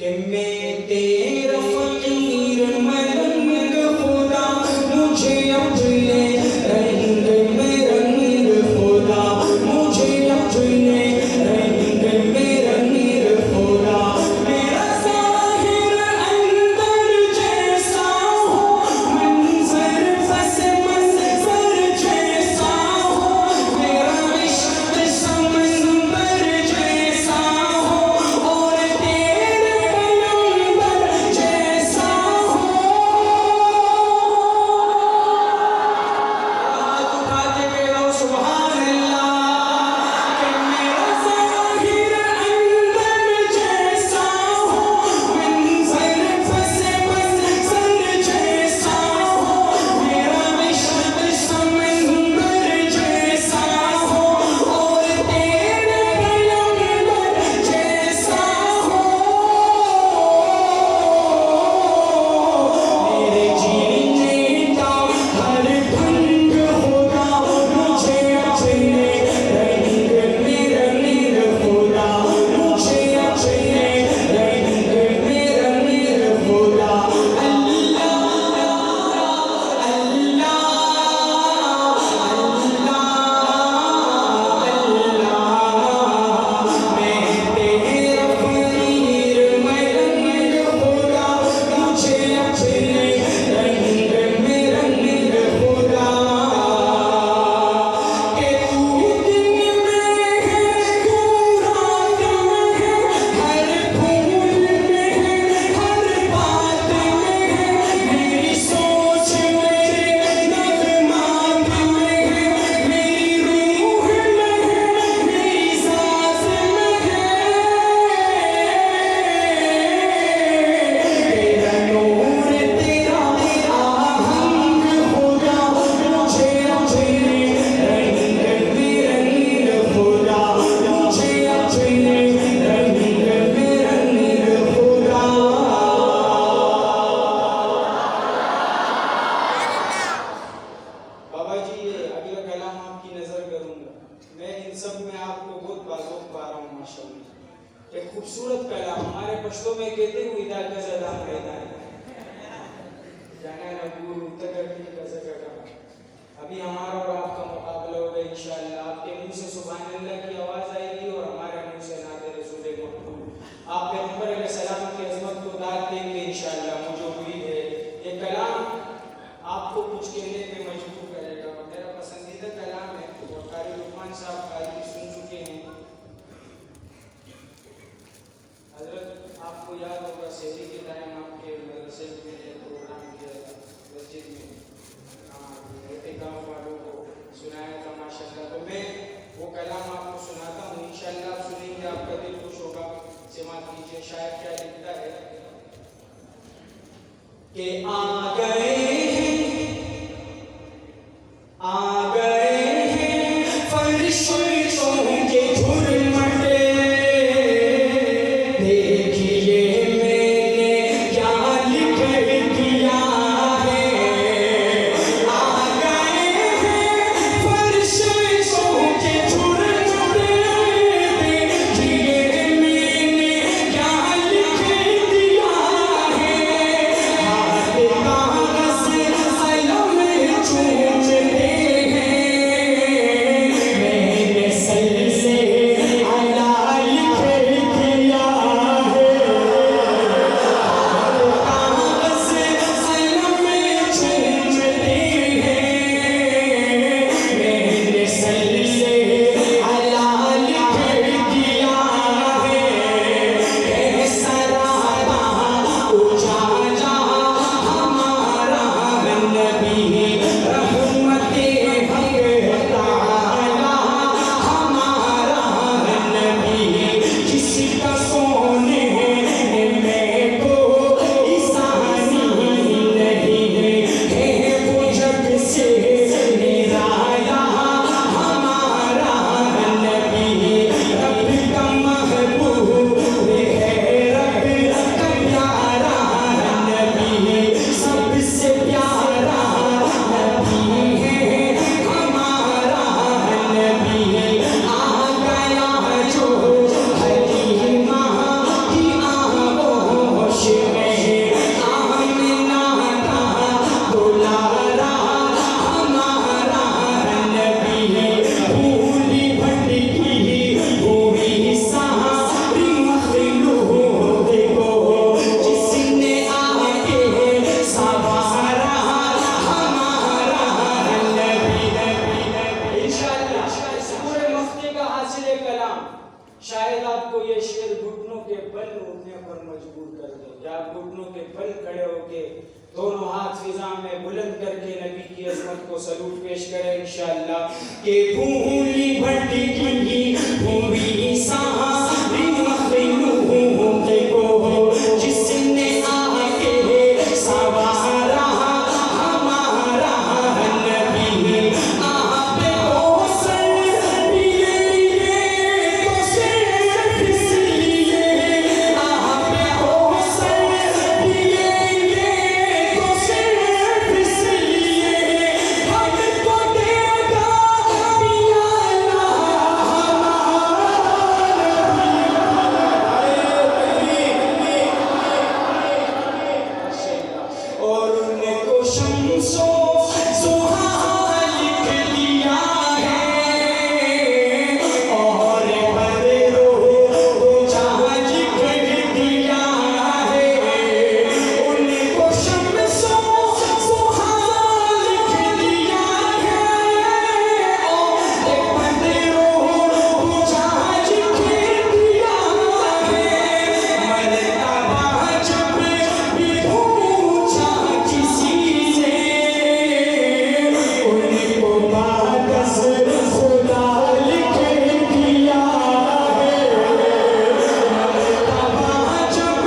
कि मैं तेरा फकीर मलंग खुदा, मुझे अपने रंग में रंग खुदा, मुझे अपने रंग में रंग खुदा। मेरा ज़ाहिर अंदर जैसा हो, मंज़र बस मंज़र जैसा हो, मेरा इश्क समंदर जैसा हो और तेरे पैगंबर जैसा हो। हाथ उठा के कहो सुभान अल्लाह। कि मेरा ज़ाहिर अंदर जैसा हो, मंज़र बस मंज़र जैसा हो, मेरा इश्क समंदर जैसा हो और तेरे पैगंबर जैसा हो। मेरे जीने का हर ढंग खुदा, मुझे अपने रंग में रंग खुदा, मुझे अपने रंग में रंग खुदा। अल्लाह अल्लाह अल्लाह, मैं तेरा फकीर मलंग खुदा, मुझे अपने रंग में रंग खुदा। कि तू दिन में है, तू रात में है, हर फूल में है, हर बात में है, मेरी सोच मेरे नगमात में है, मेरी रूह में है, मेरी सांस में है। तेरा नूर तेरा आहंग खुदा, मुझे अपने रंग में रंग खुदा, मुझे अपने रंग में रंग खुदा। बाबा जी, ये अगला कलाम आपकी नजर करूंगा। मैं इन सब में आपको बहुत बाज़ौक़ पा रहा हूँ माशाअल्लाह। एक खूबसूरत कलाम, हमारे पश्तो में कहते हुए इदा गज़दा मैदान जाना नबूर तगर की गज़दा। अभी हमारा और आपका मुकाबला होगा इंशाअल्लाह। आपके मुंह से सुभान अल्लाह की आवाज़ आएगी और हमारे मुंह से नाते रसूल मक़बूल। आप पैगंबर अलैहिस्सलाम की अज़मत को दाद देंगे इंशाअल्लाह। मुझे उम्मीद है ये कलाम आपको कुछ कहने पे मजबूर करेगा। मेरा पसंदीदा कलाम है और कारी लुक़मान साहब कारी सुन चुके हैं। हज़रत आपको याद होगा शहरी के टाइम आपके मदरसे में एक प्रोग्राम किया था मस्जिद में, एतिकाफ़ वालों को सुनाया था माशाअल्लाह। तो मैं वो कलाम आपको सुनाता हूँ इंशाअल्लाह। आप सुनेंगे, आपका दिल खुश होगा। समाअत कीजिए, शायर क्या लिखता है कि आ गए फरिश्तों के झुरमुटे, देखिए मैंने क्या लिख दिया है। आ गए फरिश्तों के झुरमुटे, देखिए मैंने क्या लिख दिया है। हाथ का शायद आपको ये शेर घुटनों के बल उठने पर मजबूर कर दे कि आप घुटनों के बल खड़े होके दोनों हाथ फिजा में बुलंद करके नबी की अजमत को सलूट पेश करें इंशाअल्लाह। के भूली भटकी हुई सारी मखलूक को जिसने आके सवारा हमारा नबी आप को सर दिए तो सिर्फ इसलिए आप को सर दिए तो सिर्फ इसलिए हमको देगा दिया और उनको शम्सो सुहा लिख दिया है और बदरो जहाँ लिख दिया है उनको शम्सो सुहा लिख दिया है और बदरो जहाँ लिख दिया है मरतबा जब भी पूछा किसी से उनको बादस खुदा लिख दिया है मरतबा जब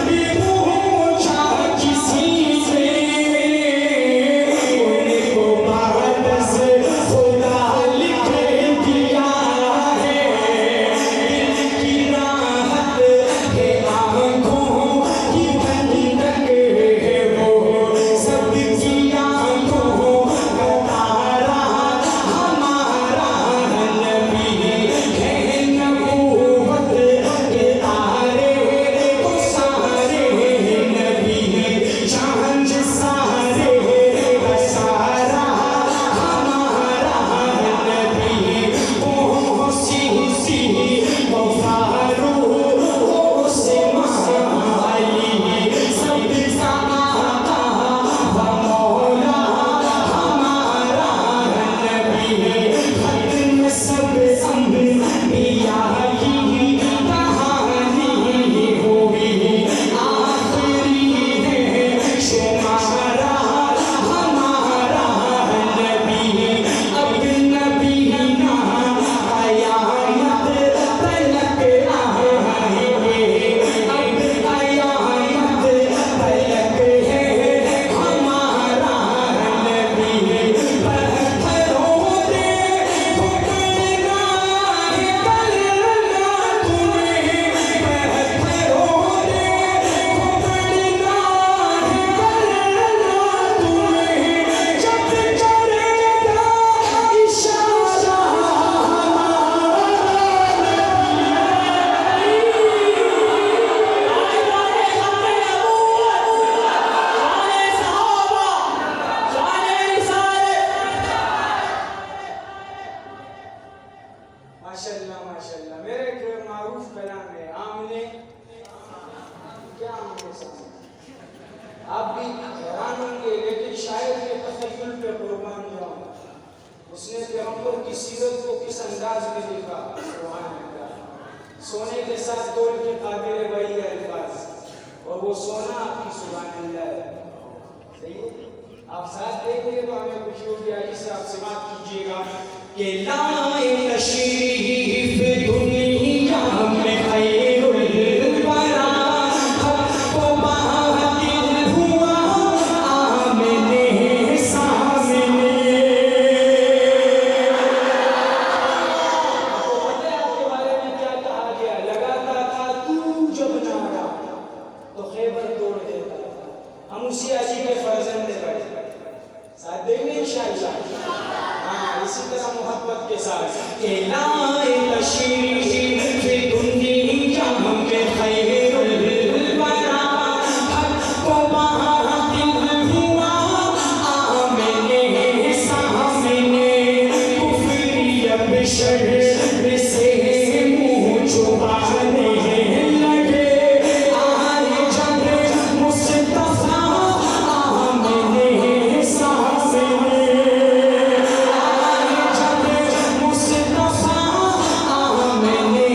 भी पूछा किसी से उनको बादस खुदा लिख दिया है दिल की राहत है आँखों की ठंडक है वो सबकी आँखों का तारा हमारा नबी है नबूवत के तारे वो सारे नबी चांद सारे का सारा हमारा नबी वो सी वो फारूक वो से माली सबका आका व मौला हमारा नबी खत्म सब अंबिया की कहानी हुई आखिरी है शुमारा हमारा नबी अब नबी ना कयामत तलक आएंगे अब कयामत तलक है हमारा नबी पत्थरों दे ठुकराना है करना तुम्हें पत्थरों दे ठुकराना है करना तुम्हें जब करेगा इशारा माशाल्लाह माशाल्लाह मेरे एक मारूफ कलाम है आमने क्या आमने सामने आप भी हैरान होंगे लेकिन शायर के तखय्युल पे कुर्बान जाऊंगा उसने पैगंबर की सीरत को किस अंदाज में लिखा सुभान अल्लाह सोने के साथ तोल के काबिल वही है अल्फाज और वो सोना आपकी सुभान अल्लाह है सही है आप साथ देखेंगे तो हमें खुशी होगी आज से आप से बात कीजिएगा कि लाए तशरीफ दुनिया में खैरुल वरा हक़ बातिल हुआ आमने सामने आपको पता है आपके बारे में क्या कहा गया लगाता था तू जब नारा तो खैबर तोड़ देता हम उसी आजी के फर्जंद बड़े साथ देंगे इंशाअल्लाह हाँ इसी तरह मोहब्बत के साथ लाए तशरीफ दुनिया में खैरुल वरा हक़ बातिल हुआ आमने सामने कुफ्री अब शर्र से मुँह छुपाने लगे आए जब मुस्तफा आमने सामने आए जब मुस्तफा आमने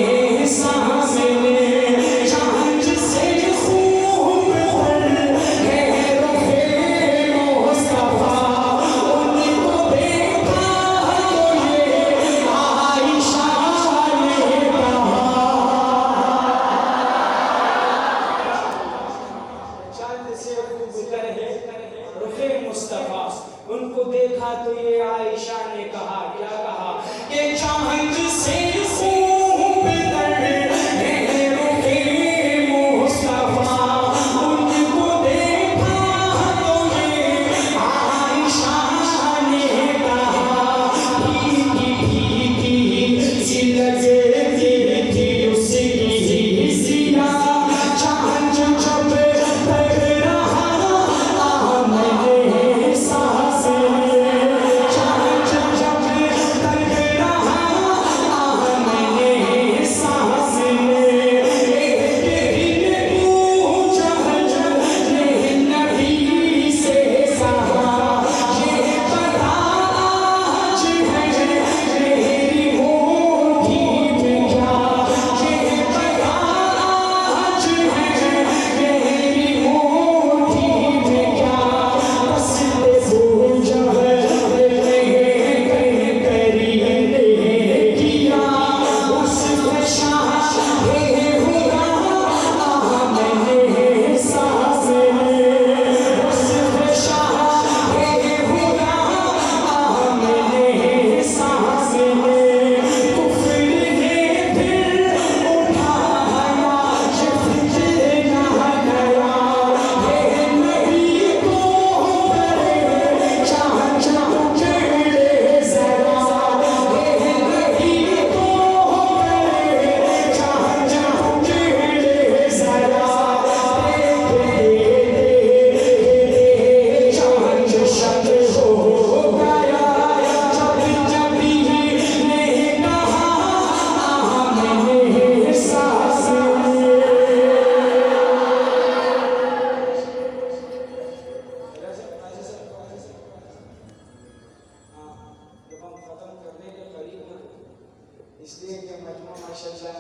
इसलिए कि मजमा माशाअल्लाह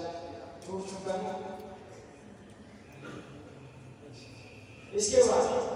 टूट चुका है। इसके बाद